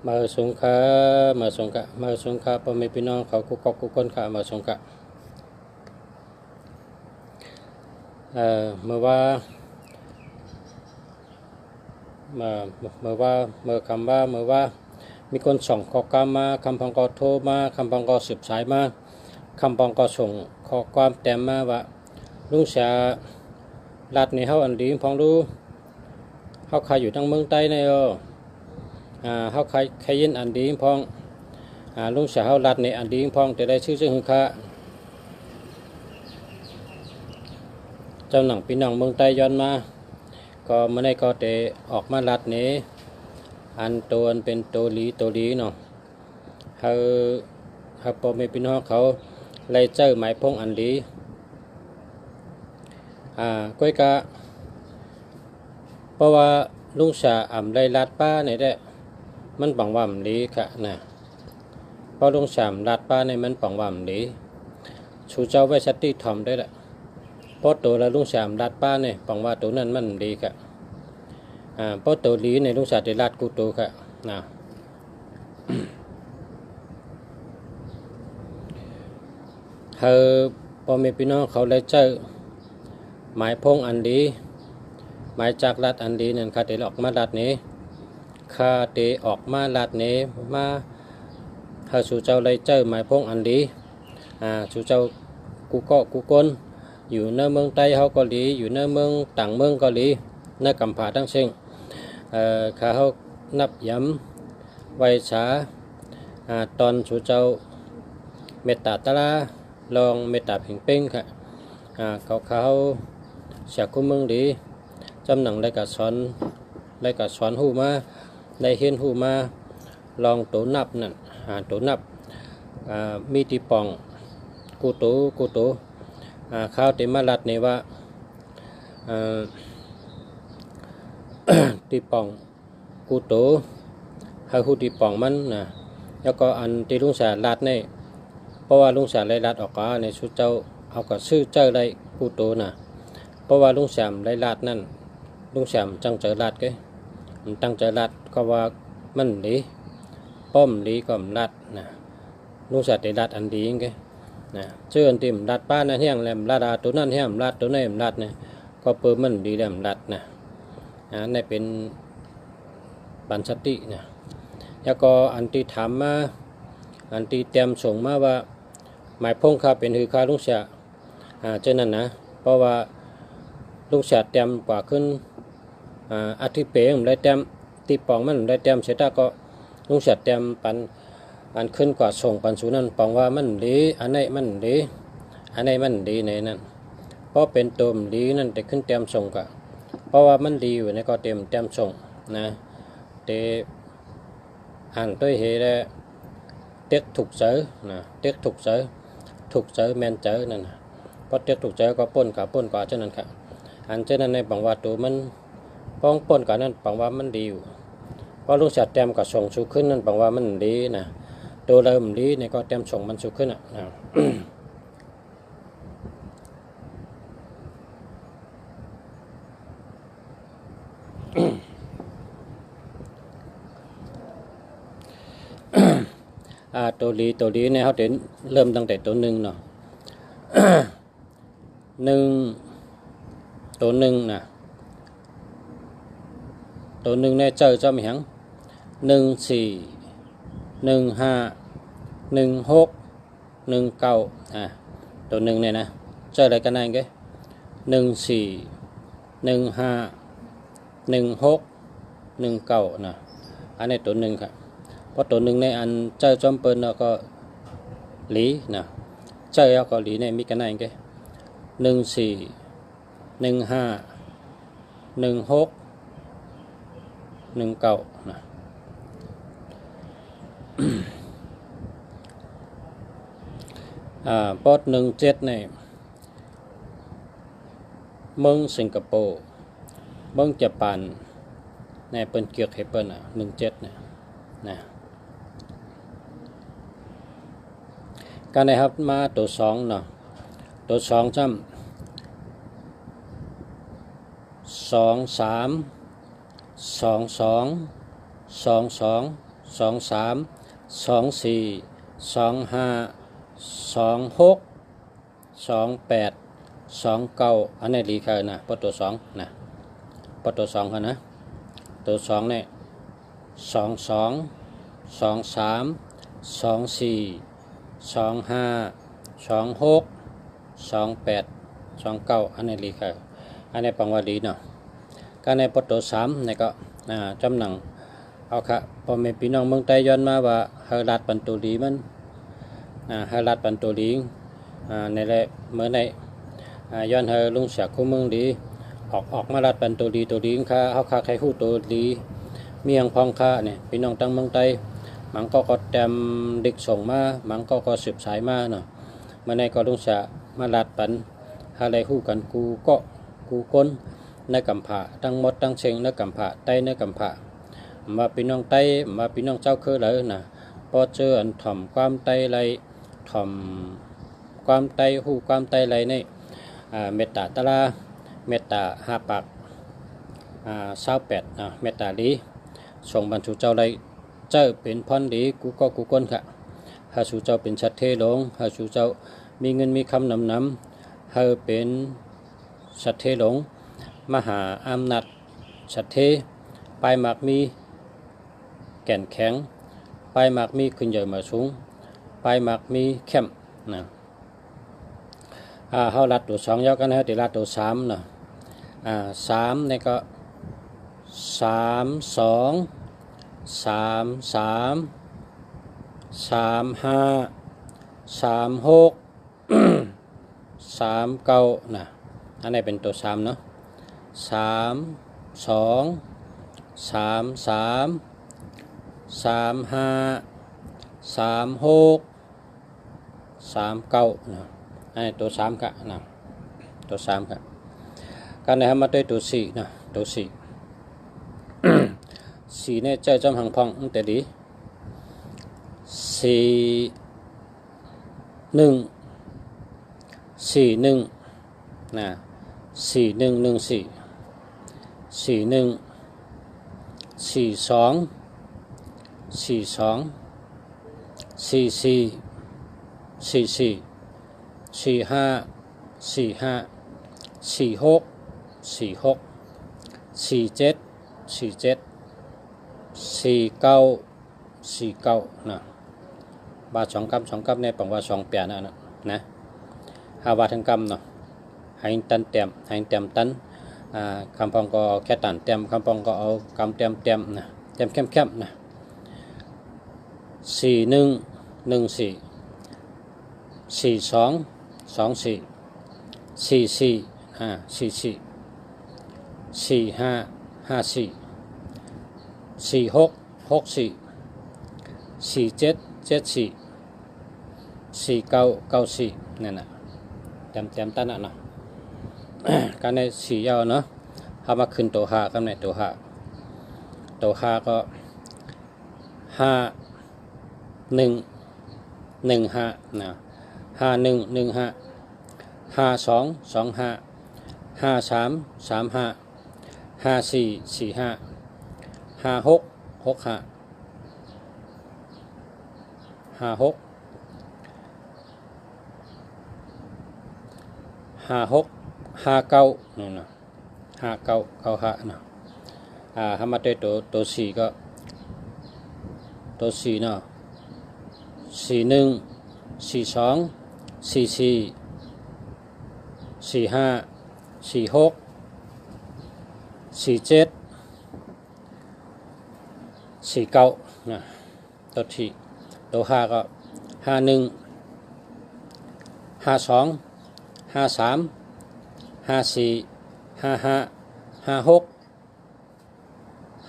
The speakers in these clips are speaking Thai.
มาสงฆ์มาสงฆ์มาสงฆ์พ่อแม่พี่น้องเขากุกกกุกคนขามาสงฆ์เมื่อว่าเมื่อว่าเมื่อคำว่าเมื่อว่ามีคนส่งข้อความมาคำพังก็โทรมาคำพังก็สืบสายมาคำพังก็ส่งข้อความแต้มมาว่าลุงเสียรัดในเฮาอันดีพองรู้เฮาขายอยู่ทั้งเมืองใต้ในเฮาขายยินอันดีพองลุงเสียเฮารัดในอันดีพองแต่ได้ชื่อหึงค่าเจ้าหนังพี่น้องเมืองใต้ย้อนมาก็ไม่ได้ก็แต่ออกมารัดนี้อันตัวเป็นตัวลีเนาะเขาพ่อแม่พี่น้องเขาเลยเจอหมายพงอันดีก้อยกะเพราะว่าลุงสาอ่ำเลยรัดป้าเนี่ยได้มันปังว่ำดีค่ะนะเพราะลุงสามรัดป้าในมันปังว่ำดีชูเจ้าไว้ชัดที่ทอมได้ละเพราะตัวละลุงสามรัดป้าเนี่ยปังว่าตัวนั้นมันดีค่ะเพราะตัวลีในลุงสาได้รัดกูตัวค่ะนะพ่อแม่พี่น้องเขาเลยเจอหมายพงอันดีหมายจากรัดอันดีนั่นคาเตออกมารัดนี้คาเตออกมารัดนี้มาสู่เจ้าเลยเจอหมายพงอันดีสู่เจ้ากูก้นอยู่ในเมืองใต้เขาเกาหลีอยู่ในเมืองต่างเมืองเกาหลีในกัมพูชาทั้งสิ้นเขานับย้ำไว้ช้าตอนสู่เจ้าเมตตาตะลาลองเมตตาผิงเป้งค่ะเขาเสียคุ้มเมืองดีจำหนังได้กับสอนหูมาได้เห็นหูมาลองตัวนับนั่นตัวนับมีตีปองกูตูข้าวเต็มมาลัดนี่ว่าตีปองกูตูให้หูตีปองมันนะแล้วก็อันตีลุงสาลัดนี่เพราะว่าลุงสาเลยลัดออกมาในชุดเจ้าเอากับชื่อเจ้าได้กูตูนะเพราะว่าลุงสามได้ลัดนั่นลุงสามจังเจอลัดก็ตั้งใจลัดก็ว่ามันดีป้อมดีก็ลัดนะลุงสาได้ลัดอันดีก็นะเชื่อติ่มลัดป้านั่นแห้งแหลมลัดตัวนั่นแห้งลัดตัวนี้ลัดเนี่ยก็เปิดมันดีแหลมลัดนะในเป็นปัญสตินะแล้วก็อันที่ถามมาอันที่เตรียมส่งมาว่าหมายพงค่าเป็นคือค่าลุงเสียเช่นนั้นนะเพราะว่าลุงเสียเตรียมกว่าขึ้นอาทิตย์เป๋ผมได้เตรียมตีปองมันได้เตรียมเสร็จแล้วก็ลุงเสียเตรียมปันอันขึ้นกว่าส่งปันสูนั้นปองว่ามันดีอันไหนมันดีอันไหนมันดีในนั้นเพราะเป็นตัวมันดีนั่นแต่ขึ้นเตรียมส่งกะเพราะว่ามันดีอยู่ในก็เตรียมส่งนะแต่อ่านด้วยเหตุเต็กถูกเจอนะเต็กถูกเจอแมนเจอนั่นนะเพราะเต็กถูกเจอก็ป้นกว่าเช่นนั้นค่ะอันเช่นนั้นในบางว่าตัวมันป้องป้นกว่านั้นบางว่ามันดีอยู่เพราะลุงเสียเตรียมกับส่งสูงขึ้นนั่นบางว่ามันดีนะตัวเริ่มดีในก็เตรียมส่งมันสูงขึ้นตัวดีเนี่ยเขาเห็นเริ่มตั้งแต่ตัวหนึ่งเนาะหนึ่งตัวหนึ่งนะตัวหนึ่งเนี่ยเจอเจ้ามีหัง14 15 16 19ตัวหนึ่งเนี่ยนะเจออะไรกันนั่นก็14 15 16 19นะอันนี้ตัวหนึ่งครับเพราะตัวหนึ่งในอันเจอจอมเปิลแล้วก็หลีนะเจอแล้วก็หลีเนี่ยมีกันนั่นก็14 15 16 19นะปอด17เนี่ยเมืองสิงคโปร์เมืองญี่ปุ่นในเปิ้นเกี่ยวกับเปิ้น17เนี่ยนะการได้ครับมาตัว2เนาะตัว2จ้ำ2 3 2 2 2 2 23 24 25 26 28 29อันนี้ลีค่ะนะปตัว2นะปตัว2ค่ะนะตัว2เนี่ย22 23 24 25 26 28 29อันนี้ลีค่ะอันนี้ปังวาลีเนาะการในปตัว3เนี่ยก็จำหนังเอาค่ะพอแม่พี่น้องเมืองไต้ย้อนมาว่าเฮลัดปันตุลีมันเฮลัดปันตุลีในแหละเมื่อในย้อนเฮลุงเสียคู่เมืองดีออกมาลัดปันตุลีค่ะเฮาค่ะใครฮู้ตุลีเมียงพองค่ะเนี่ยพี่น้องตั้งเมืองไต้มันก็แต้มเด็กส่งมามันก็สืบสายมาเนาะเมื่อในก็ลุงเสียมาลัดปันหาได้ฮู้กันกูก้นในกำผาทั้งหมดทั้งเชิงในกำผาใต้ในกำผามาพี่น้องใต้มาพี่น้องเจ้าคือเลยนะพอเจออันถ่อมความใต้ไรถ่อมความใต้หูความใต้ไรในเมตตาตะลาเมตตาหาปาก28เมตตาลีส่งบรรจุเจ้าไรเจ้าเป็นพรดีกูก้นค่ะหาสู่เจ้าเป็นชัดเทหลงหาสู่เจ้ามีเงินมีคำนำเฮาเป็นชัดเทหลงมหาอำนาจชัดเทปลายหมากมีแก่นแข็งปลายหมากมีขึ้นใหญ่มาสูงปลายหมากมีเข้มนะเฮาลัดตัว2ยาวกันนะติลัดตัว3นะ3นี่ก็3 2 3 3 3 5 3 6 3 9นะอันนี้เป็นตัว3เนาะ3 2 3 3 3 5 3 6 3 9นะอันนี้ตัว3ค่ะนะตัว3ค่ะการในมาด้วยตัว4นะตัว4 4เนี่ยเจ้าจำหังพองแต่ดี4 1 4 1นะ4 1 1 4 4 1 4 2 4 2 4 4 4 4 4 5 4 5 4 6 4 6 4 7 4 7 4 9 4 9นะบา2กำในปังว่า2เปียนะหาบาทั้งกำเนาะให้ตันเต็มให้เต็มตันคำพองก็แค่ตันเต็มคำพองก็เอากำเต็มนะเต็มเข้มนะ4 1 1 4 4 2 2 4 4 4 4 4 4 5 5 4 4 6 6 4 4 7 7 4 4 9 9 4นั่นน่ะเต็มตันน่ะเนาะการใน4ยาวเนาะเอามาขึ้นตัว5กันในตัว5ก็5 1 1 5นะ5 1 1 5 5 2 2 5 5 3 3 5 5 4 4 5 5 6 6 5 5 6 5 6 5 9นี่นะ5 9 9 5นะถ้ามาด้วยตัว4ก็ตัว4เนาะ4 1 4 2 4 4 4 5 4 6 4 7 4 9นะตัวตัว5ก็5 1 5 2 5 3 5 4 5 5 5 6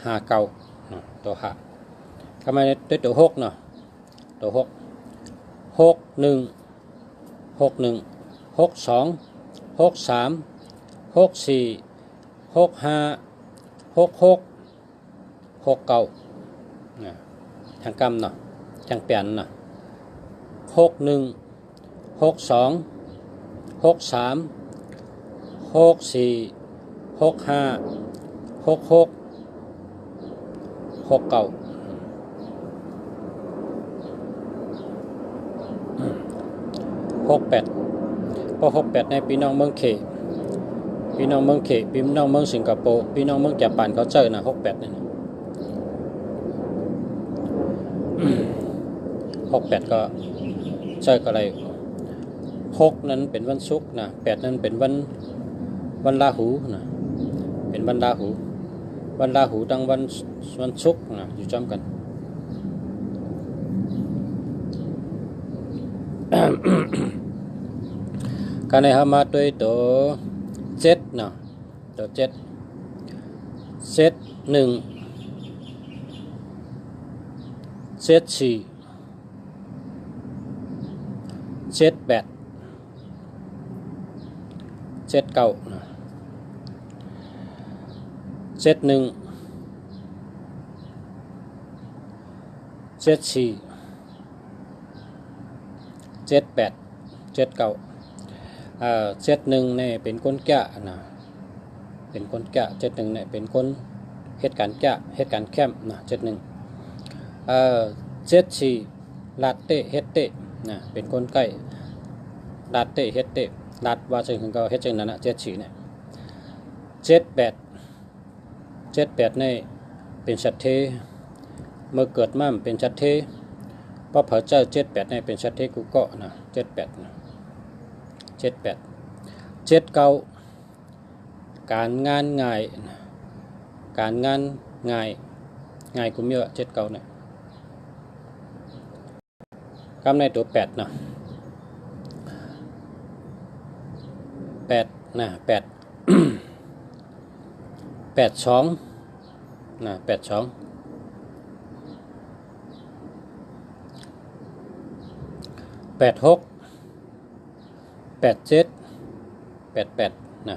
5 9ตัว5ทำไมด้วยตัว6เนาะตัว6 6 1 6 1 6 2 6 3 6 4 6 5 6 6 6 9ทางกำเนาะทางเปลี่ยนเนาะ6 1 6 2 6 3 6 4 6 5 6 6 6 9 68พอ68ในพี่น้องเมืองเขพี่น้องเมืองเขพี่น้องเมืองสิงคโปร์พี่น้องเมืองญี่ปุ่นเขาเจอนะ68นี่นะ68ก็เจอก็เลย6นั้นเป็นวันศุกร์นะ8นั้นเป็นวันราหูนะเป็นวันราหูตั้งวันศุกร์นะอยู่จำกัน การในหามาด้วยตัว7นะตัว7เซต1เซต4เซต8เซต9นะเซต1เซต4เซต8เซต9เซต1เนี่ยเป็นคนแก่นะเป็นคนแก่เซต1เนี่ยเป็นคนเหตุการณ์แก่เหตุการณ์แคมนะเซต1เซต4ลาเต้เฮ็ดเต้นะเป็นคนใกล้ลาเต้เฮ็ดเต้ลาดว่าซึ่งก็เฮ็ดจังนั้นนะเซต4เนี่ยเซต8เนี่ยเป็นสัตว์เทเมื่อเกิดมาเป็นสัตว์เทพอเผอเจอ78เนี่ยเป็นสัตว์เทกูเกาะนะ78นะ78 79การงานง่ายการงานง่ายกุมเยอะ79เนี่ยกำในตัว8นะ8นะ8 82นะ82 86 87 88นะ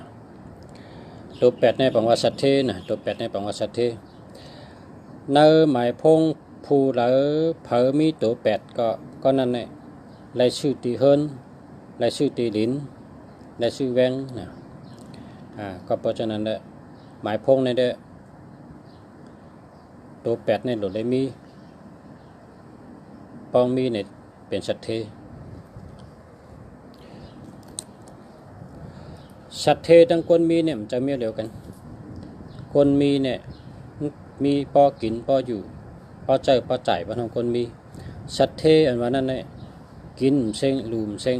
ตัว8ในปังว่าสัตเทนะตัว8ในปังว่าสัตเทในหมายพงผู้หรือเผอมีตัว8ก็นั่นแหละรายชื่อตีเฮิรนรายชื่อตีลิ้นรายชื่อแวงนะก็เพราะฉะนั้นแหละหมายพงในเด้ตัว8ในหลุดเลยมีปองมีเนี่ยเป็นสัตเทสัตเททั้งคนมีเนี่ยมันจะมีเดียวกันคนมีเนี่ยมีพอกินพออยู่พอเจอพอจ่ายพอทำคนมีสัตเทอันว่านั้นเนี่ยกินเซ็งลูมเซ็ง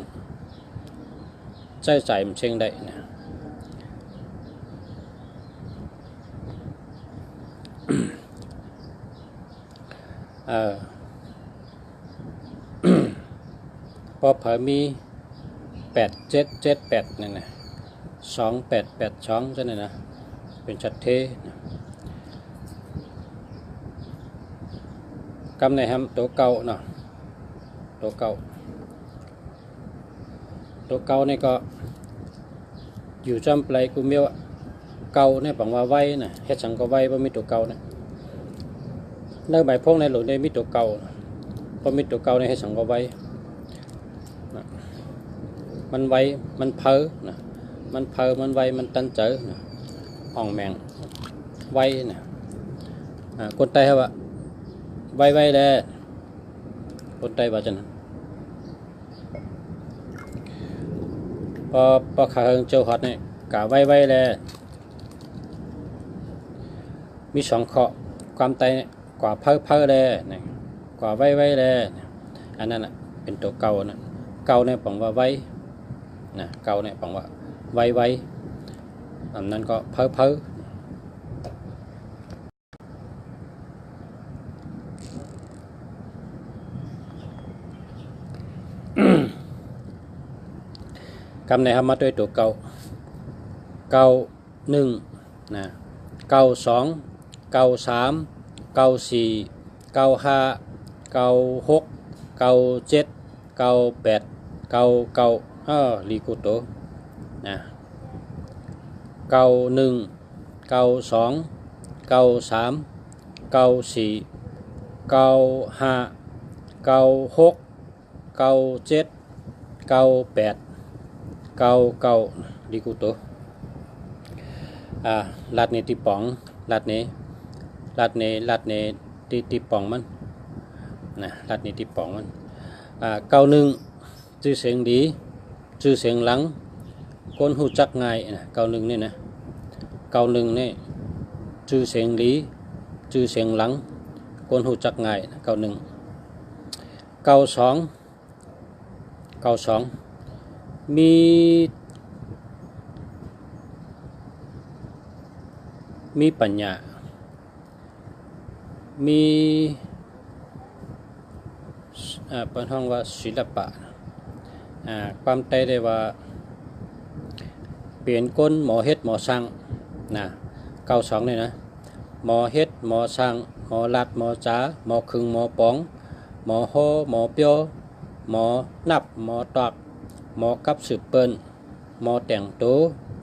ใจจ่ายมันเซ็งได้นะพอเผอมี8778นั่นนะ2882ใช่ไหมนะเป็นชัดเทนะกำในฮัมตัวเก่าเนาะตัวเก่านี่ก็อยู่จำปลายกุมเมียวเก่าเนี่ยปังว่าไว้นะเฮ็ดสังก็ไว้เพราะมีตัวเก่านะเนื้อใบพงในหลุดได้มีตัวเก่าเพราะมีตัวเก่าในเฮ็ดสังก็ไว้นะมันไว้มันเพ้อนะมันเพ้อมันไวมันตันเจอนะอ่องแมงไวนะคนไทยครับว่าไวเลยคนไทยว่าจังนั้นพอขาเฮงเจ้าฮอดเนี่ยกะไวเลยมี2ข้อความไตเนี่ยกว่าเพ้อเลยนะกว่าไวเลยอันนั้นน่ะเป็นตัวเก่านะเก่าเนี่ยปังว่าไวนะเก่าเนี่ยปังว่าไวอันนั้นก็เพ้อกำในทำมาด้วยตัวเก่า1นะ92 93 94 95 96 97 98 99ลีกุโตนะ91 92 93 94 95 96 97 98 99ลีกุโตลัดนี้ที่ป๋องลัดนี้ที่ป๋องมันนะลัดนี้ที่ป๋องมัน91ชื่อเสียงดี ชื่อเสียงหลังคนหูจักง่ายนะเก่าหนึ่งนี่นะเก่าหนึ่งนี่ชื่อเสียงหลีชื่อเสียงหลังคนหูจักง่ายนะเก่าหนึ่งเก่าสองมีปัญญามีเป็นห้องว่าศิลปะความใจได้ว่าเปลี่ยนก้นหมอเฮ็ดหมอสร้างนะเก่าสองนี่นะหมอเฮ็ดหมอสร้างหมอลัดหมอจ๋าหมอคึงหมอปองหมอโฮหมอเปียวหมอนับหมอตอกหมอกับสืบเปิ้นหมอแต่งโต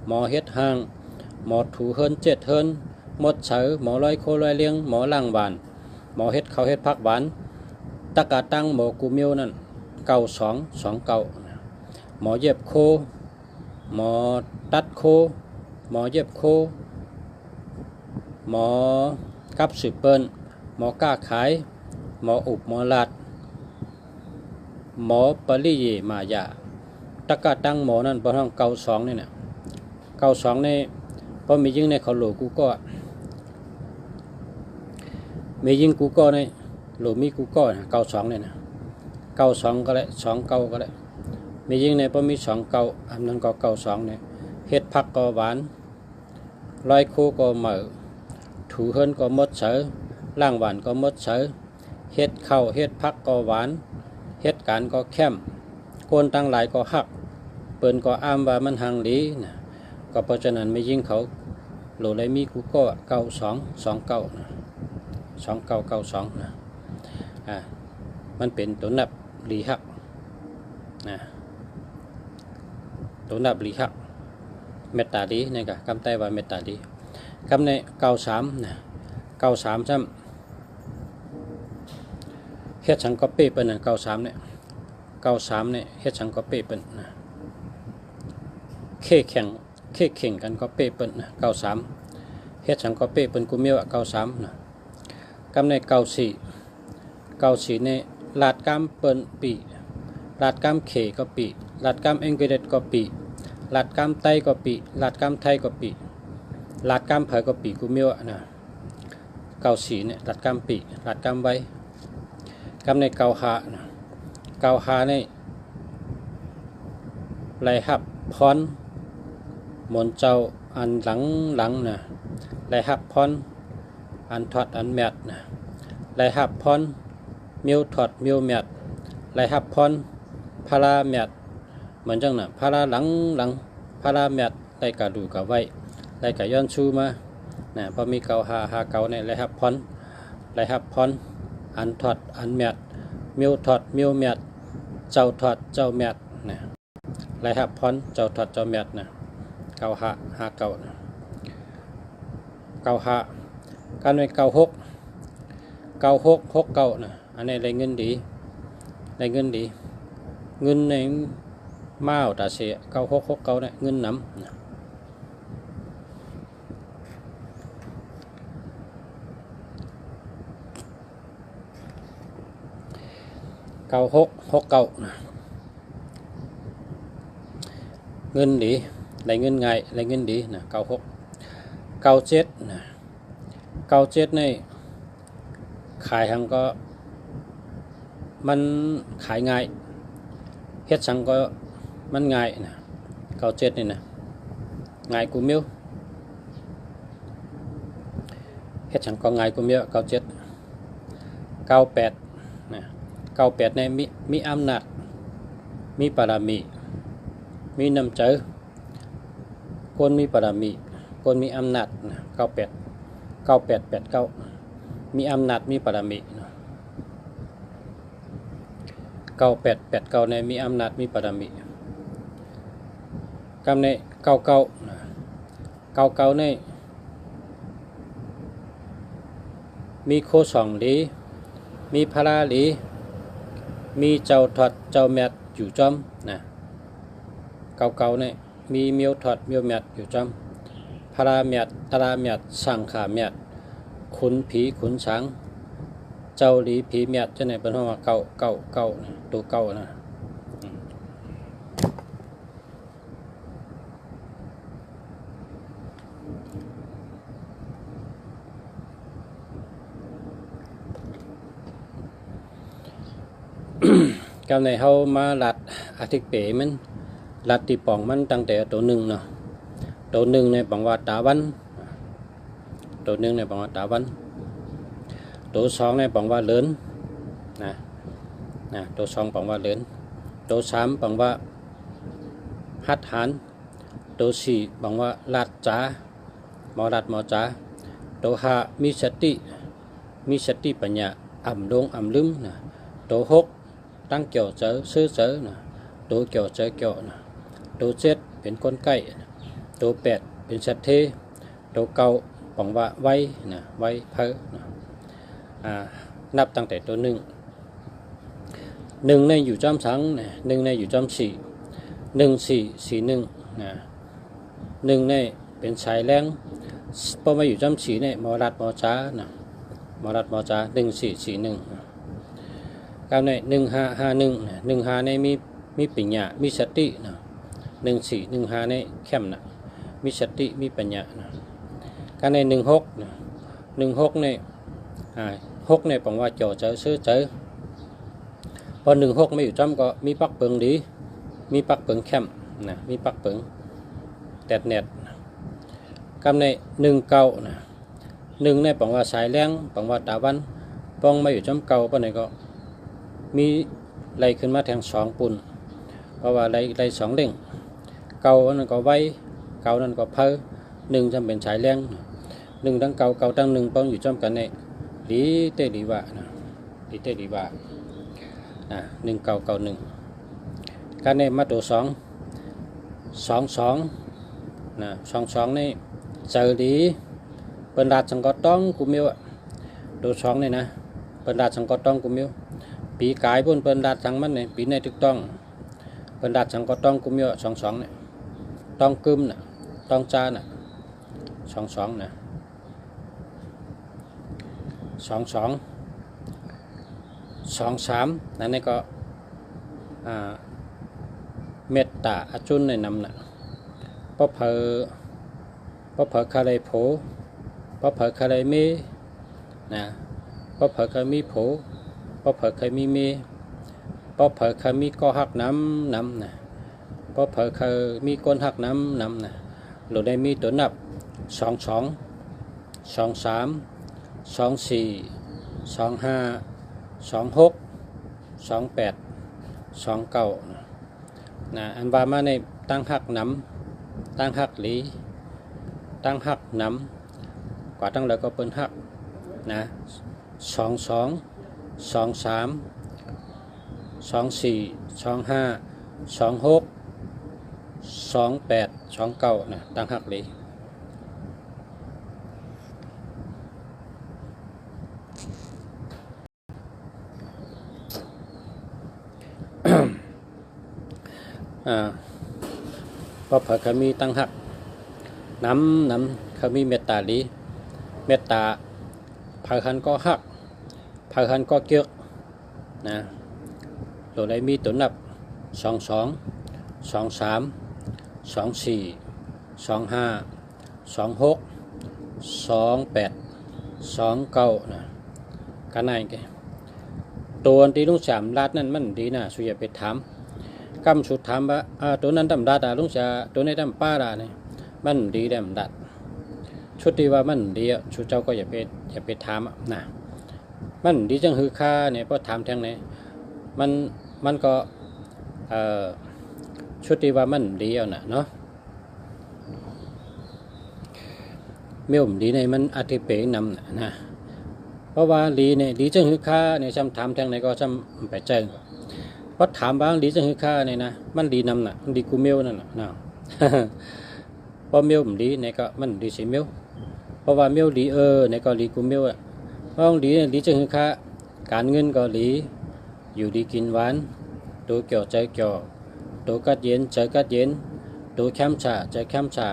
หมอเฮ็ดห้างหมอถูเฮินเจ็ดเฮินหมดเฉอหมอร้อยโคร้อยเลี้ยงหมอล่างบานหมอเฮ็ดเขาเฮ็ดพักหวานตะกาตั้งหมอกูมิวนั่นเก่าสองเก่าหมอเย็บโคหมอตัดโคหมอเย็บโคหมอกับสืบเปิ้นหมอกล้าขายหมออุบหมอลาดหมอปริเยมายาตะกาตั้งหมอนั่นบ่ท้องเก่าสองนี่นะเก่าสองนี่พอมียิ่งในเขาโหลกูก็มียิ่งกูก็ในโหลมีกูก็เก่าสองเนี่ยนะเก่าสองก็ได้สองเก่าก็ได้มียิ่งในพอมีสองเก่าอันนั้นก็เก่าสองเนี่ยเฮ็ดผักก็หวานร้อยคู่ก็เหม่อถูเฮินก็มดเฉอล่างหวานก็มดเฉอเฮ็ดข้าวเฮ็ดผักก็หวานเฮ็ดการก็แคมคนตั้งหลายก็หักเปิ้นก็อ้ามว่ามันห่างหลีนะก็เพราะฉะนั้นไม่ยิ่งเขาโหลเลยมีกูก็เก่าสองเก่านะเก่าสองนะมันเป็นตัวนับหลีหักนะตัวนับหลีหักเมตตาดีนี่ก็คำใต้ว่าเมตตาดีคำในเก่าสามนะเก่าสามซ้ำเฮ็ดสังกเป้เป็นนะเก่าสามเนี่ยเก่าสามเนี่ยเฮ็ดสังกเป้เป็นนะเคแข่งกันก็เป้เป็นนะเก่าสามเฮ็ดสังกเป้เป็นกูเมียวเก่าสามนะกำในเก่าสี่ในลาดกามเปิ้นปีลาดกามเขก็ปีลาดกามเองเกเดตก็ปีลาดกามไตก็ปีลาดกามไทยก็ปีลาดกามเผยก็ปีกูเมียวนะเก่าสี่เนี่ยลาดกามปีลาดกามไว้กำในเก่าหานะเก่าหาในไหลหับพรหมนเจ้าอันหลังนะไหลหับพรอันถอดอันแมดนะไหลหับพรมิวถอดมิวแมดไหลหับพรพาราแมดเหมือนจังน่ะพาราหลังพาราแมดไหลกะดูกะไว้ไหลกะย้อนชูมานะพอมีเก่าหาเก่าในไหลหับพรอันถอดอันแมดมิวถอดมิวแมดเจ้าถอดเจ้าแมดนะไหลหับพรเจ้าถอดเจ้าแมดนะเก่าหาเก่านะเก่าหาการในเก่าหกเก่านะอันนี้ได้เงินดีเงินในม้าวตาเสียเก่าหกเก่าเนี่ยเงินน้ำนะเก่าหกเก่านะเงินดีได้เงินง่ายได้เงินดีนะเก่าหกเก่าเจ็ดนะเก่าเจ็ดในขายหังก็มันขายง่ายเฮ็ดสังก็มันง่ายนะเก่าเจ็ดนี่นะง่ายกูมิวเฮ็ดสังก็ง่ายกูมิวเก่าเจ็ดเก่าแปดนะเก่าแปดในมีอำนาจมีปารามีมีน้ำใจคนมีปารามีคนมีอำนาจนะเก่าแปดมีอำนาจมีปารามีเก่าในมีอำนาจมีปารามีกำในเก่าในมีโคสองหลีมีพาราหลีมีเจ้าถอดเจ้าแมดอยู่จอมนะเก่าในมีเมียวถอดเมียวแมดอยู่จอมพาราแมดตราแมดสังขาแมดขุนผีขุนช้างเจ้าหลีผีแมดจะไหนเป็นห้องว่าเก่าตัวเก่านะ กำในเฮามาลัดอาทิตย์เป๋มันลัดตีป่องมันตั้งแต่ตัวหนึ่งเนาะตัวหนึ่งในปังว่าตาวันตัวหนึ่งในปังว่าตาวันตัวสองในปังว่าเลินนะตัวสองปังว่าเลินตัวสามปังว่าฮัดหันตัวสี่ปังว่าลาดจ๋าหมอลัดหมอจ๋าตัวห้ามีสติปัญญาอ่ำลงอ่ำลืมนะตัวหกตั้งเกี่ยวเจอซื้อเจอนะตัวเกี่ยวเจอเกี่ยวนะตัวเจ็ดเป็นก้นไก่ตัวแปดเป็นสัตว์เทตัวเก้าปังว่าไว้นะไว้เพอนะนับตั้งแต่ตัวหนึ่งในอยู่จอมสังนะหนึ่งในอยู่จอมสี่หนึ่งสี่หนึ่งนะหนึ่งในเป็นสายแรงพอมาอยู่จอมสี่ในมอรัดมอจ้านะมอรัดมอจ้า1441ก้าวใน1551ในมีปัญญามีสตินะ1415ในเข้มนะมีสติมีปัญญานะก้าวใน16นะ16ใน6ในปังว่าจ่อเจอซื้อเจอพอ16ไม่อยู่จอมก็มีปักเปิงดีมีปักเปิงเข้มนะมีปักเปิงแตดเน็ดกำใน19นะ1ในปังว่าสายแรงปังว่าตาวันปองมาอยู่จอมเก่าปะไหนก็มีไหลขึ้นมาแทง2ปุ่นเพราะว่าไหล2เด้งเก่านั่นก็ไว้เก่านั่นก็เพอ1จำเป็นสายแรง1ทั้งเก่าทั้ง1ปองอยู่จอมกันในดีเตดีว่านะดีเตดีว่า1 9 9 1การในมาตัว2 นะ2นี่เจอดีเปิดราดสังกต้องกุมิวตัว2นี่นะเปิดราดสังกต้องกุมิวปีกายบนเปิดราดสังมันเนี่ยปีในถูกต้องเปิดราดสังกต้องกุมิว22เนี่ยต้องกึมน่ะต้องจ้าน่ะ22นะ23นั่นนี่ก็เมตตาอจุนในนำน่ะเพราะเผอคาเลโผเพราะเผอคาเลมีนะเพราะเผอคามีโผเพราะเผอคามีเมเพราะเผอคามีก็หักน้ำนะเพราะเผอคามีก้นหักน้ำนะหรือได้มีตัวนับ22 23 24 25 26 28 29นะอันว่ามาในตั้งหักน้ำตั้งหักหลีตั้งหักน้ำกว่าตั้งเลยก็เป็นหักนะ22 23 24 25 26 28 29นะตั้งหักหลีเพราะเผอเขามีตั้งหักน้ำเขามีเมตตาลีเมตตาเผอคันก็หักเผอคันก็เกียกนะตัวใดมีตัวนับ22 23 24 25 26 28 29นะกันไหนกันตัวที่ลุงสามลาดนั่นมันดีนะสุยาไปถามกำสุดถามว่าตัวนั้นดำดาดาลุงจะตัวนี้ดำป้าดาเนี่ยมันดีดำดัดชุดที่ว่ามันดีชุดเจ้าก็อย่าไปถามนะมันดีจังฮือค่าเนี่ยพอถามทางไหนมันก็ชุดที่ว่ามันดีเอานะเนาะเมื่อมดีในมันอธิเปนำนะเพราะว่าดีเนี่ยดีจังฮือค่าเนี่ยซ้ำถามทางไหนก็ซ้ำไปเจอเพราะถามบางดีจังฮือค่าเนี่ยนะมันดีนำน่ะมันดีกูเมียวนั่นน่ะเพราะเมียวมันดีเนี่ยก็มันดีสิเมียวเพราะว่าเมียวดีเนี่ยก็ดีกูเมียวอ่ะเพราะดีจังฮือค่าการเงินก็ดีอยู่ดีกินหวานตัวเกี่ยวใจเกี่ยวตัวกัดเย็นใจกัดเย็นตัวแคมชาใจแคมชา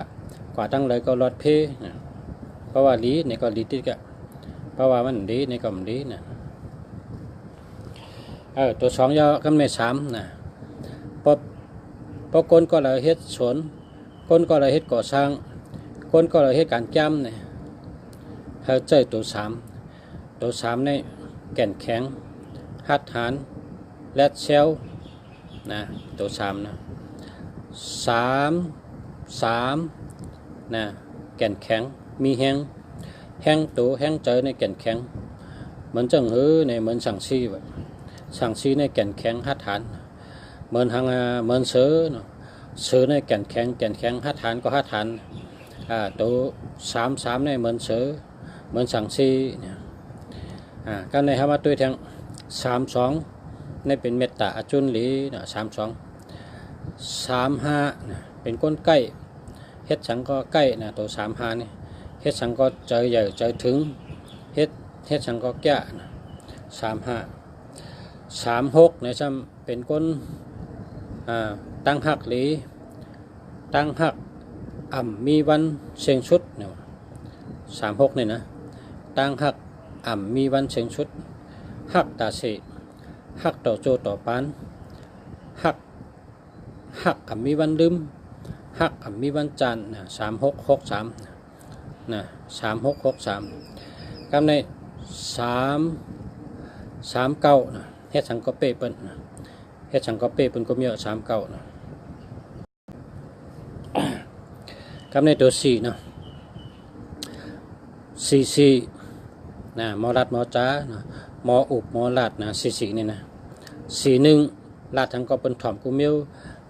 กว่าตั้งเลยก็รอดเพเพราะว่าดีเนี่ยก็ดีติดกะเพราะว่ามันดีในก็มันดีนะตัว2ยอกันไม่3นะพอคนก็เลยเฮ็ดสวนคนก็เลยเฮ็ดก่อสร้างคนก็เลยเฮ็ดการจ้ำเนี่ยเฮาเจอตัว3ในแก่นแข็งหัดหาน แรดเชลนะตัวสามนะสามนะแก่นแข็งมีแห้งตัวแห้งเจอในแก่นแข็งเหมือนจังในเหมือนสั่งซีvậyสั่งซีในแก่นแข็งhátฐานเหมือนเหมือนซื้อในแก่นแข็งhátฐานก็hátฐานตัวสามในเหมือนซื้อเหมือนสั่งซีกันในมาตัวแทง32ในเป็นเมตตาอจุนหลี35เป็นก้นใกล้เฮ็ดสังก็ใกล้ตัว35นี่เฮ็ดสังก็เจอใหญ่เจอถึงเฮ็ดสังก็แก่36ในซ้ำเป็นก้นตั้งหักหลีตั้งหักมีวันเชียงชุดเนี่ย36นี่นะตั้งหักมีวันเชียงชุดหักตาเสหักต่อโจต่อปานหักมีวันลืมหักมีวันจันทร์36633663กำใน39นะเฮ็ดสังกเปเปิ้นเฮ็ดสังกเปเปิ้นก็มี39นะกำในตัว4นะ44นะมอรัดมอจ้านะมออุบมอลาดนะ44นี่นะ41ลาดทั้งก็เป็นถ่อมกูเมียว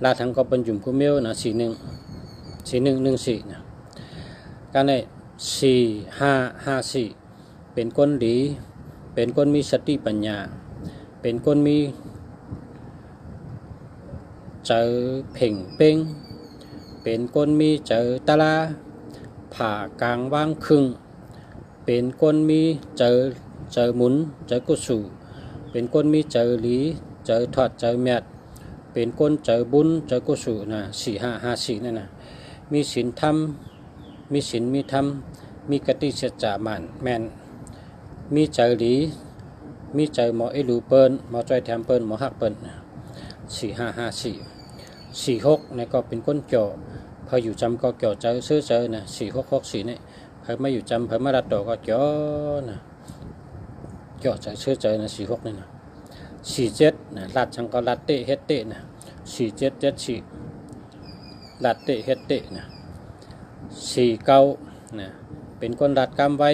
ลาดทั้งก็เป็นจุ่มกูเมียวนะ4114นะการใน4554เป็นก้นดีเป็นก้นมีสติปัญญาเป็นก้นมีเจอเพ่งเป้งเป็นก้นมีเจอตะลาผ่ากลางว่างครึ่งเป็นก้นมีเจอหมุนเจอกุสูเป็นก้นมีเจอหลีเจอทอดเจอแมดเป็นก้นเจอบุญเจอกุสูนะ4554นั่นนะมีศีลธรรมมีศีลมีธรรมมีกติสัจจะมันแมนมีเจอหลีมีเจอหมอไอรูเปิ้นหมอจอยแถมเปิ้นหมอหักเปิ้น455446นี่ก็เป็นก้นเกี่ยวพออยู่จำก็เกี่ยวเจอซื้อเจอนะ4664นี่พอไม่อยู่จำพอมาดัดต่อก็เกี่ยวนะเกี่ยวเจอซื้อเจอนะ46นี่นะ47นะลัดชังก็ลัดเตะเฮ็ดเตะนะ4774ลัดเตะเฮ็ดเตะนะ49นะเป็นก้นลัดกำไว้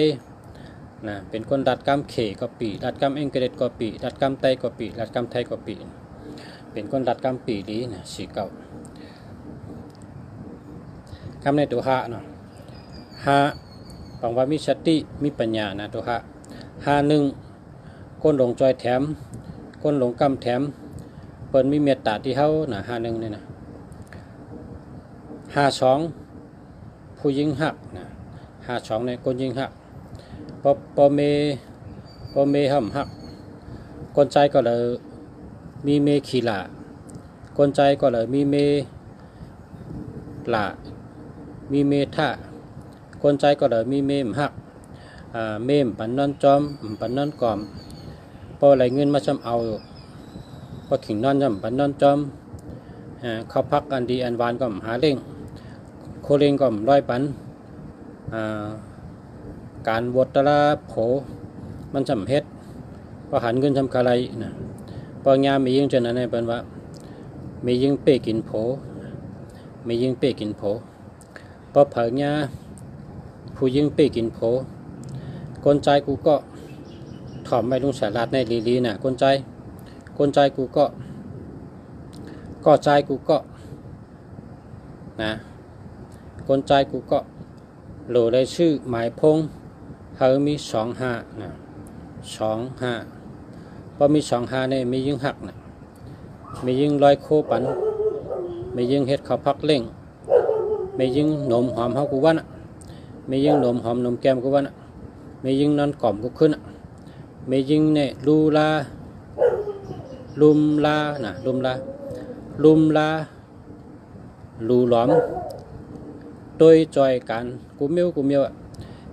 นะเป็นคนดัดกำเขก็ปีดัดกำเอ็งเกเรตก็ปีดัดกำไตก็ปีดัดกำไทยก็ปีเป็นคนดัดกำปีดีนะ49คำในตัว5เนาะ5ปังว่ามีสติมีปัญญานะตัว51ก้นหลงจอยแถมก้นหลงกำแถมเปิ้นมีเมตตาที่เฮานะ51นี่นะ52ผู้หญิงหักนะ52ในก้นหญิงหักปอเมห่ำหักคนใจก็เลยมีเมขีหลาคนใจก็เลยมีเมหลามีเมท่าคนใจก็เลยมีเมมหักเมมปันนอนจอมปันนอนกอมพอไหลเงินมาจำเอาพอขิงนอนจำปันนอนจอมเขาพักอันดีอันวานก็หาเล่งโคเล่งก็ร้อยปันการวดตลาโผมันจำเฮ็ดพอหันเงินทำกะไรนะพอยามมียิงจนนั้นเป็นว่ามียิงเป้กินโผมียิงเป้กินโผพอเผยญาผู้ยิงเป้กินโผคนใจกูก็ถอมไม่ลงสาราดในลีๆนะคนใจกูก็ใจกูก็นะคนใจกูก็โหลได้ชื่อหมายพงเฮามี25นะ25พอมี25เนี่ยมียิงหักนะมียิงลอยโคปันมียิงเฮ็ดข้าวพักเล่งมียิงหนมหอมเฮากูว่านะมียิงหนมหอมหนมแก้มกูว่านะมียิงนอนกล่อมกูขึ้นนะมียิงเนี่ยลุมลาลูหลอมโดยจอยกันกูเมียว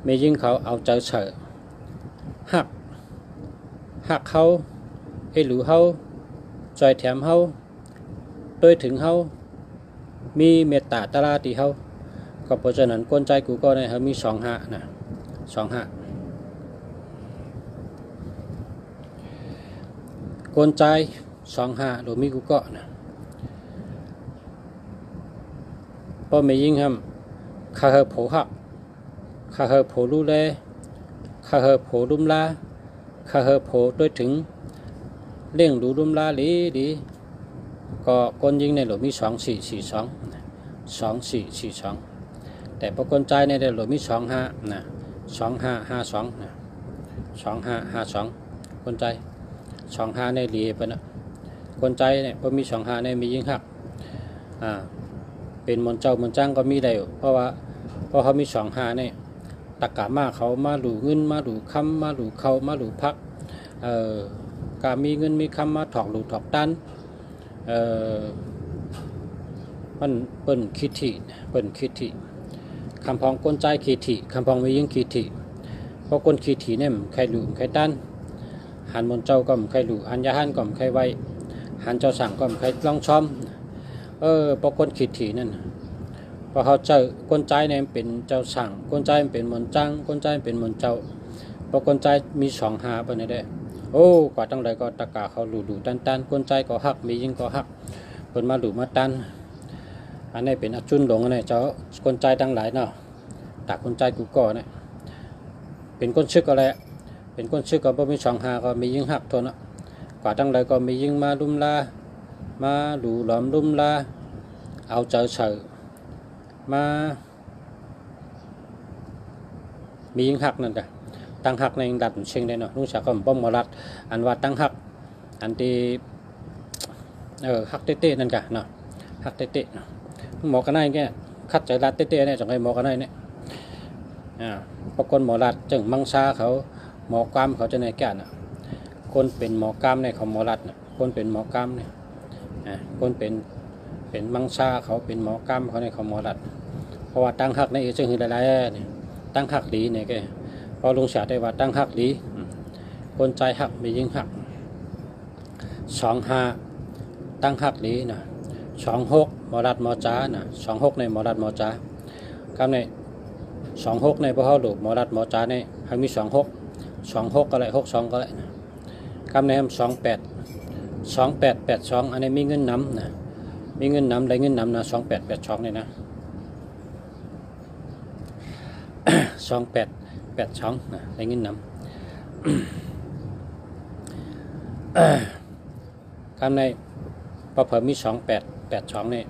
มียิงเขาเอาใจเฉยหักเขาไอหลูเขาจอยแถมเขาโดยถึงเขามีเมตตาตาลาตีเขาก็เพราะฉะนั้นก้นใจกูก็ได้เขามี25นะ25ก้นใจ 25หรือมีกูก็นะพอไม่ยิงครับข้าเฮโผหักข้าเฮโผลูเลข้าเฮโผลุมลาข้าเฮโผด้วยถึงเลี้ยงดูลุมลาดีก็คนยิงในหลวมี2442แต่พอคนใจในหลวมี25นะ2552นะ2552คนใจ25ในหลีปะนะคนใจเนี่ยพอมี25ในมียิงหักเป็นมนเจ้ามนจ้างก็มีได้เพราะเขามี25เนี่ยตะกะมาเขามาหลูเงินมาหลูคำมาหลูเขามาหลูพักกามีเงินมีคำมาถอกหลูถอกตันมันเปิ้นคิดที่คำพองก้นใจคิดที่คำพองไม่ยิ่งคิดที่เพราะก้นคิดที่เนี่ยใครหลูใครตันหันมนเจ้าก็ใครหลูหันยาหันก็ใครไว้หันเจ้าสั่งก็ใครลองชอมเพราะก้นคิดที่นั่นพอเขาเจอคนใจเนี่ยเป็นเจ้าสั่งคนใจเป็นมนจังคนใจเป็นมนเจ้าพอคนใจมี25ไปนี่ได้โอ้กว่าตั้งไรก็ตะกาเขาหลู่ตันคนใจก็หักมียิงก็หักเปิดมาหลู่มาตันอันนี้เป็นอาจุนหลงอันนี้เจ้าคนใจตั้งหลายเนาะตักคนใจกูก่อเนี่ยเป็นคนชึกอะไรเป็นคนชึกก็บ่มี25ก็มียิงหักทนอ่ะกว่าตั้งไรก็มียิงมาลุมลามาหลู่หลอมลุมลาเอาเจอเฉยมามียิงหักนั่นจ้ะตั้งหักในดัดเชิงได้เนาะลุงสาวก็ป้อมมาลัดอันว่าตั้งหักอันที่หักเต้นั่นจ้ะเนาะหักเต้เนาะหมอกันได้แก่คัดใจลัดเต้เนี่ยจังไงหมอกันได้เนี่ยปรากฏหมอลัดจึงมังซาเขาหมอกามเขาจะในแก่น่ะคนเป็นหมอกามในเขาหมอลัดน่ะคนเป็นหมอกามเนี่ยคนเป็นมังซาเขาเป็นหมอกามเขาในเขาหมอลัดเพราะว่าตั้งหักในเอจึงคือหลายๆเนี่ยตั้งหักดีเนี่ยแกพอลุงเสียได้ว่าตั้งหักดีคนใจหักมียิงหัก25ตั้งหักดีนะ26หมอลัดหมอจ้านะ26ในหมอลัดหมอจ้ากับใน26ในพวกเขาดูหมอลัดหมอจ้าในให้มี26ก็เลย62ก็เลยกับใน2882อันนี้มีเงินน้ำนะมีเงินน้ำได้เงินน้ำนะ2882เนี่ยนะ2882นะได้เงินน้ำคำในพอเพิ่มมี2882เนี่ย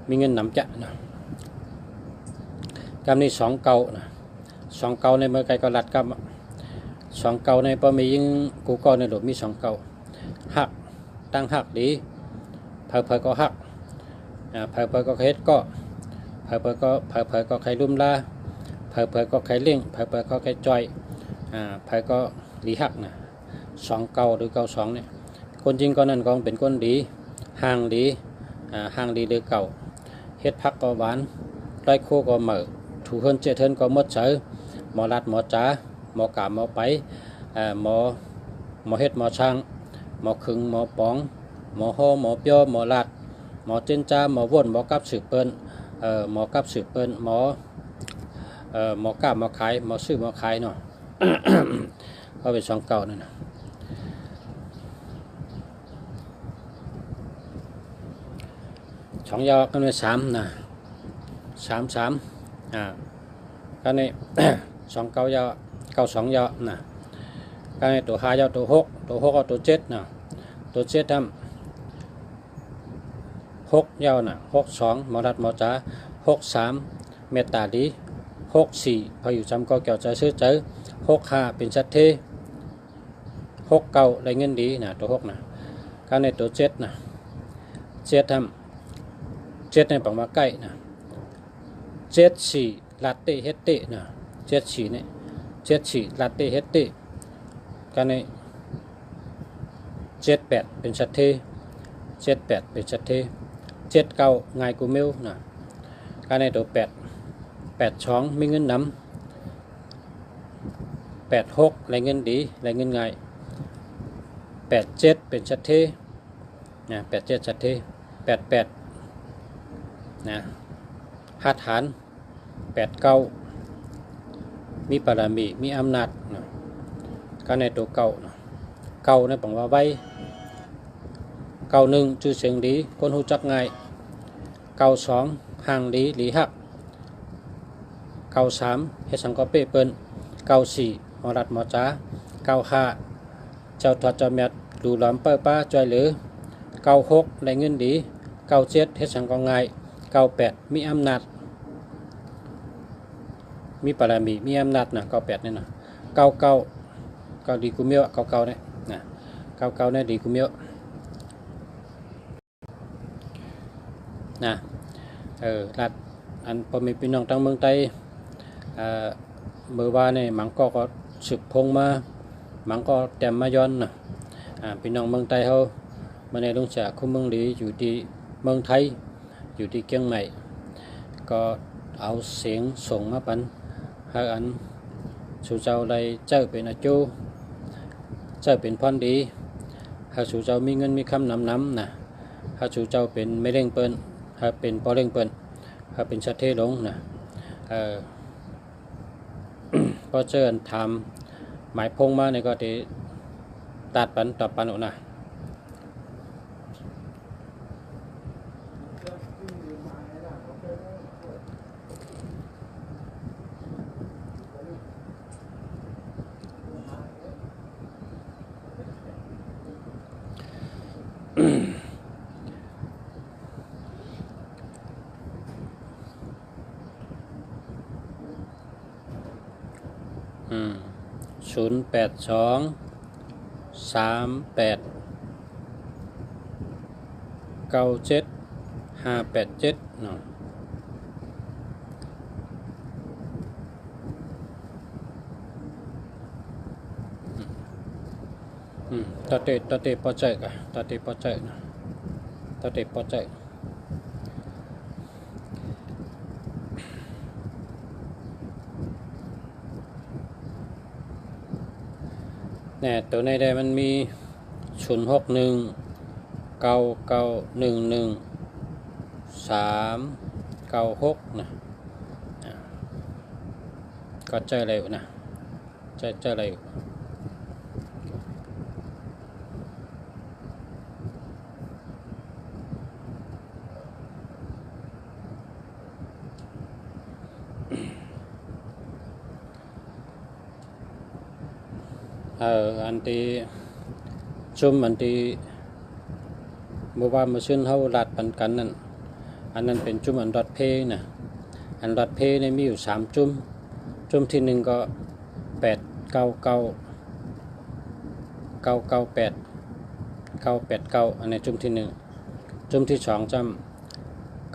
มีเงินน้ำจะนะคำนี้29นะ29ในเมื่อไกลก็รัดกับ29ในพอมียิ่งกูก็ในหลบมี29หักตั้งหักดีเผยก็หักเผยก็เฮ็ดก็เผยก็ใครลุ่มลาเผยก็ใครเลี้ยงเผยก็ใครจอยเผยก็หลีหักนะ29หรือ92เนี่ยคนจริงก็นั่นก็เป็นคนดีห่างดีหรือเก่าเฮ็ดพักก็หวานไรโคก็เหม่อถูกเฮินเจเทินก็มดเสือหมอลัดหมอจ้าหมอกาหมอไปหมอเฮ็ดหมอช่างหมอขึงหมอปองหมอห่อหมอเปียวหมอลัดหมอเจนจ้าหมอว่นหมอกับสืบเปิ้นหมอกับสืบเปิ้นหมอกาหมอขายหมอซื้อหมอขายเนาะ เขาเป็น29นั่นนะ2ยอกันเลย3นะ33กันนี่ 29ยอ92ยอนะกันนี่ตัว5ยอตัว6ก็ตัว7นะตัว7ทำ6ยอนะ62หมอรัดหมอจ๋า63เมตตาดี64พออยู่จำก็เกี่ยวใจซื้อเจอ65เป็นชัดเท69ได้เงินดีนะตัว6นะกันนี่ตัว7นะ7ทำ7ในปังมาใกล้นะ74ลาเต้เฮตเต้นะ74เนี่ย74ลาเต้เฮตเต้กันใน78เป็นชัดเท78เป็นชัดเท79ง่ายกูเมลนะกันในตัว82มีเงินนำ86ไรเงินดีไรเงินง่าย87เป็นชัดเทนะ87ชัดเท88นะหัดฐาน89มีปรามีมีอำนาจนะก็ในตัวเก่านะเก่าในปังว่าไว้ เก้าหนึ่งชื่อเสียงดีคนหูจักง่ายเก้าสองห่างดีหลีหักเก้าสามเฮ็ดสังกอเป้เปิ้นเก้าสี่หมอรัดหมอจ้าเก้าห้าเจ้าทอดเจ้าแมดดูหลอมเป้ป้าจอยหรือเก้าหกได้เงินดีเก้าเจ็ดเฮ็ดสังกอง่ายเก้าแปดมีอำนาจมีปรามีมีอำนาจนะเก้าแปดนี่นะเก้าเก้าเก้าดีกุเมียวเก้าเก้าเนี่ยนะเก้าเก้าเนี่ยดีกุเมียวนะรัดอันพอมีพี่น้องตั้งเมืองไทยเมื่อวานเนี่ยมังก็สืบพงมามังก็แต้มมาย้อนนะพี่น้องเมืองไทยเขามาในลุงจากคุ้มเมืองดีอยู่ที่เมืองไทยอยู่ที่เชียงใหม่ก็เอาเสียงส่งมาปันให้อันสู่เจ้าได้เจ้าเป็นอาจูเจ้าเป็นพรดีให้สู่เจ้ามีเงินมีคำนำนะให้สู่เจ้าเป็นไม่เร่งเปิ้นให้เป็นพอเร่งเปิ้นให้เป็นชัดเทลงนะพอเจอทำหมายพงมาในก็ได้ตัดปันต่อปันออกนะ0823897587เนาะตาเตพอใจกะตาเตพอใจนะตาเตพอใจเนี่ยตัวในได้มันมี06199111396นะก็เจออะไรนะเจออะไรอันที่จุ่มอันที่เมื่อวานมาชื่นเขาลัดปันกันนั่นอันนั้นเป็นจุ่มอันรอดเพนะอันรอดเพเนี่ยมีอยู่3จุ่มที่1ก็89998989อันนี้จุ่มที่1จุ่มที่2จำ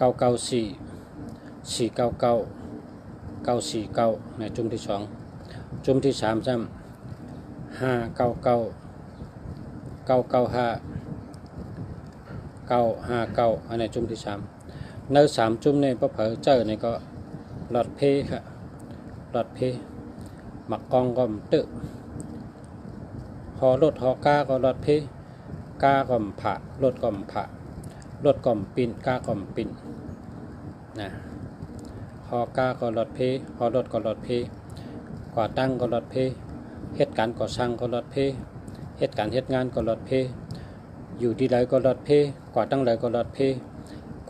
9944999949ในจุ่มที่2จุ่มที่3จำ599995959อันนี้จุ่มที่3ใน3จุ่มเนี่ยพอเผลอเจอเนี่ยก็หลอดเพค่ะหลอดเพหมักกองก็มตึหอรถหอกาก็หลอดเพกาก็มผ่ารถก็มผ่ารถก็มปิ่นกาก็มปิ่นนะหอกาก็หลอดเพหอรถก็หลอดเพกว่าตั้งก็หลอดเพเหตุการณ์ก่อสร้างก็ลดเพเหตุการณ์เหตุงานก็ลดเพอยู่ที่ใดก็ลดเพกว่าตั้งใดก็ลดเพ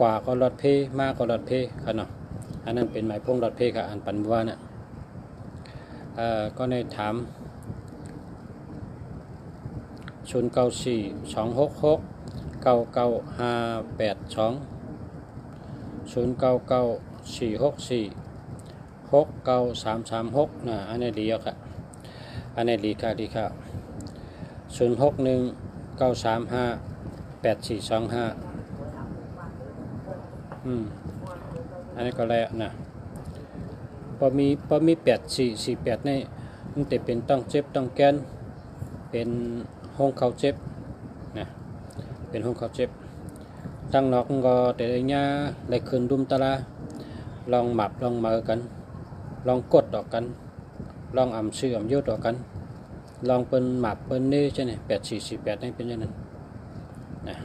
กว่าก็ลดเพมากก็ลดเพค่ะเนาะอันนั้นเป็นหมายพงลดเพค่ะอันปันว่านะก็ในถาม09426699582099464636นะอันนี้ดีอ่ะค่ะอันนี้ดีค่ะ06193584425อันนี้ก็แล้วนะพอมี8448นี่มันจะเป็นต้องเจ็บต้องแกนเป็นห้องเขาเจ็บนะเป็นห้องเขาเจ็บตั้งนอกก็แต่เนี้ยได้คืนดุมตะลาลองหมับลองเมือกันลองกดออกกันลองอ่ำชื่ออ่ำยศออกกันลองเป็นหมับเป็นนี่ใช่ไหม8448นี่เป็นยังไงนะ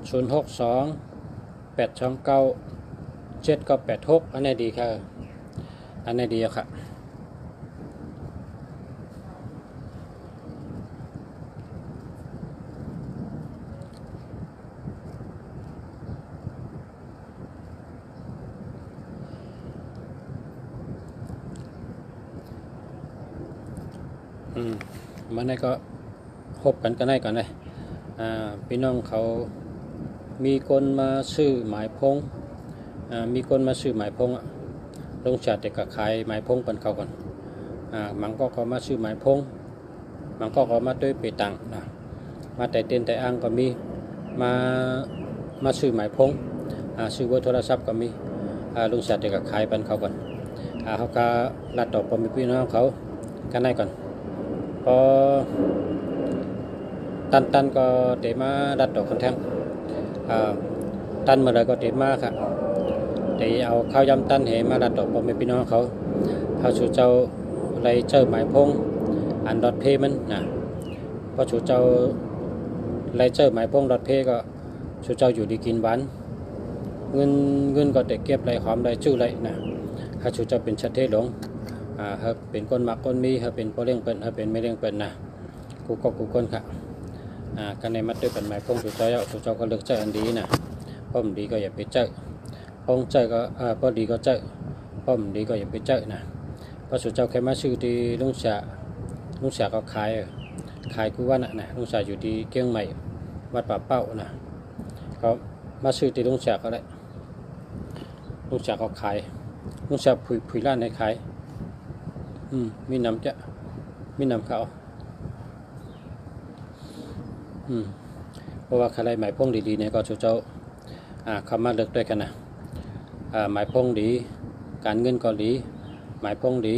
062829796อันนี้ดีค่ะอันนี้ดีค่ะ มันได้ก็พบกันได้ก่อนเลยพี่น้องเขามีคนมาซื้อหมายพงมีคนมาซื้อหมายพงลงชาติก็ขายหมายพงเป็นเขาก่อนมันก็มาซื้อหมายพงมันก็มาด้วยเปตังนะมาแต่เต้นแต่อ้างก็มีมาซื้อหมายพงซื้อเบอร์โทรศัพท์ก็มีลงชาติก็ขายเป็นเขาก่อนเขาก็ลัดดอกพอมีพี่น้องเขากันได้ก่อนพอตันก็เตมาดัดดอกคอนแทงตันเมื่อไรก็เตมาค่ะแต่เอาข้าวยำตันเหมาดัดดอกพอมีพี่น้องเขาสู่เจ้าไรเจอหมายพงอันดอทเพมันนะพอสู่เจ้าไรเจอหมายพงดอทเพก็สู่เจ้าอยู่ดีกินหวานเงินก็เด็กเก็บไรหอมไรชื่อไรนะถ้าสู่เจ้าเป็นชัดเทหลงเป็นคนมักคนมีเป็นพ่อเลี้ยงเป็นเป็นไม่เลี้ยงเป็นนะกูคนค่ะกันในมัดด้วยเป็นหมายพงสู่เจ้าก็เลือกเจออันดีนะพอมดีก็อย่าไปเจอพอเจอก็พอดีก็เจอพอมดีก็อย่าไปเจอนะพอสู่เจ้าแค่มาซื้อที่ลุงเสาก็ขายกูว่านะลุงเสาอยู่ที่เกียงใหม่วัดป่าเป้านะก็มาซื้อที่ลุงเสาก็ได้ลุงเสาก็ขายลุงเสาผุยร้านในขายมีน้ำเขาเพราะว่าใครหมายพงดีๆเนี่ยก็สู่เจ้าคำมาเลือกด้วยกันนะหมายพงดีการเงินก็ดีหมายพงดี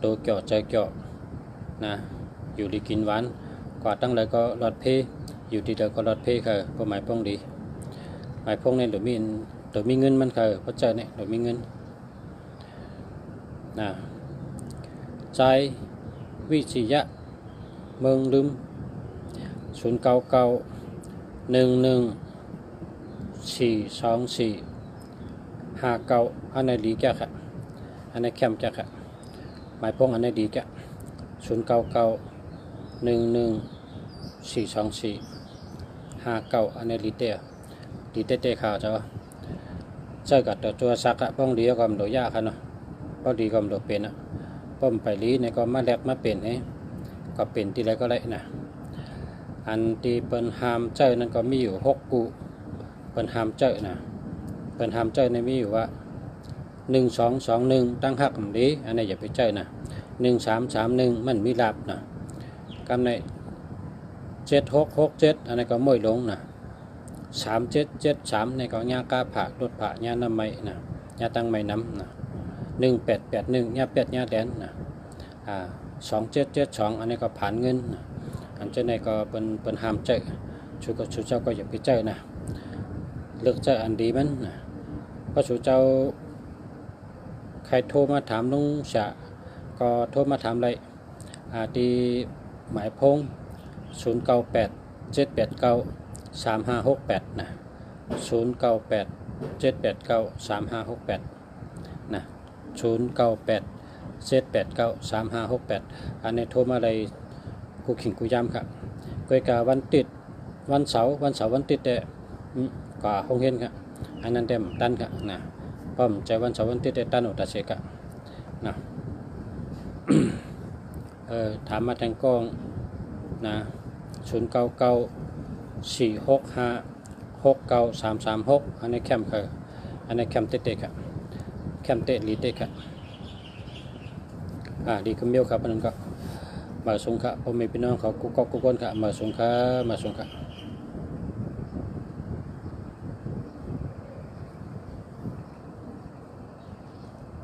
โตเกี่ยวใจเกี่ยวนะอยู่ดีกินหวานกว่าตั้งเลยก็รอดเพอยู่ดีเดียวก็รอดเพค่ะเพราะหมายพงดีหมายพงเนี่ยเดี๋ยวมีเงินมันค่ะเพราะใจเนี่ยเดี๋ยวมีเงินนะใจวิจิยะเมืองลืม099114245อันไหนดีแก่ค่ะอันไหนแคมแก่ค่ะหมายพงอันไหนดีแก่099114245อันไหนดีเตะข่าวจ้ะใช่กับตัวซักอะป้องดีก็มันโดยยากค่ะเนาะป้องดีก็มันโดยเป็นอะป้อมไปลีเนี่ยก็มาแลกมาเป็นก็เป็นที่ไรก็ได้นะอันที่เปิ้นหามเจ้านั้นก็มีอยู่6กูเปิ้นหามเจ้านะเปิ้นหามเจ้าในมีอยู่ว่า1221ตั้งหักมันดีอันนี้อย่าไปเจ้านะ1331มันมีลาบนะกำใน7667อันนี้ก็มวยลงนะ3773ในก็ญากาผักรถผักญาน้ำไม้นะญาตั้งไม้น้ำนะ1881ญาเป็ดญาแดนนะ2772อันนี้ก็ผ่านเงินนะอันเจ้าในก็เป็นหามเจ้าชูเจ้าก็อย่าไปเจ้านะเลือกเจ้าอันดีมันนะเพราะชูเจ้าใครโทรมาถามลุงฉะก็โทรมาถามอะไรที่หมายพง0987893568นะ0987893568นะ0987893568อันนี้โทรมาอะไรกูขิงกูย้ำครับก้อยกาวันติดวันเสาร์วันติดแต่ก็ห้องเห็นครับอันนั้นเต็มตันครับนะป้อมใจวันเสาร์วันติดแต่ตันอุตเสกนะถามมาทางกล้องนะ0994656936อันนี้แคมครับอันนี้แคมเตะครับแคมเตะลีเตะครับดีขึ้นเมียวครับอันนั้นก็มาส่งค่ะพ่อแม่พี่น้องเขากุ๊กคนค่ะมาส่งค่ะ